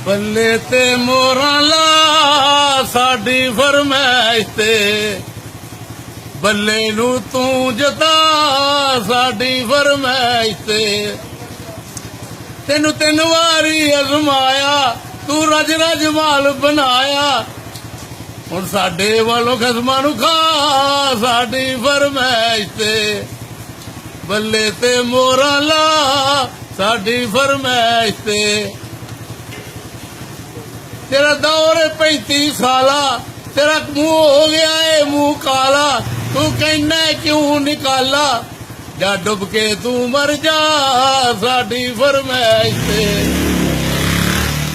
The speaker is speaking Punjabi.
ਬੱਲੇ ਤੇ ਮੋਹਰਾਂ ਲਾ ਸਾਡੀ ਫਰਮਾਇਸ਼ ਤੇ, ਬੱਲੇ ਨੂੰ ਤੂੰ ਜਤਾ ਸਾਡੀ ਫਰਮਾਇਸ਼ ਤੇ। ਤੈਨੂੰ 3 ਵਾਰੀ ਅਜ਼ਮਾਇਆ, ਤੂੰ ਰਜ ਰਜ ਮਾਲ ਬਣਾਇਆ, ਹੁਣ ਸਾਡੇ ਵੱਲੋਂ ਖਸਮਾਂ ਨੂੰ ਖਾ ਸਾਡੀ ਫਰਮਾਇਸ਼ ਤੇ। ਬੱਲੇ ਤੇ ਮੋਹਰਾਂ ਲਾ ਸਾਡੀ ਫਰਮਾਇਸ਼ ਤੇ। ਤੇਰਾ ਦੌਰ 35 ਸਾਲਾ, ਤੇਰਾ ਮੂੰਹ ਹੋ ਗਿਆ ਏ ਮੂੰਹ ਕਾਲਾ, ਤੂੰ ਕਹਿਣਾ ਕਿਉਂ ਨਿਕਾਲਾ, ਜਾ ਡੁੱਬ ਕੇ ਤੂੰ ਮਰ ਜਾ ਸਾਡੀ ਫਰਮਾਇਸ਼ ਤੇ।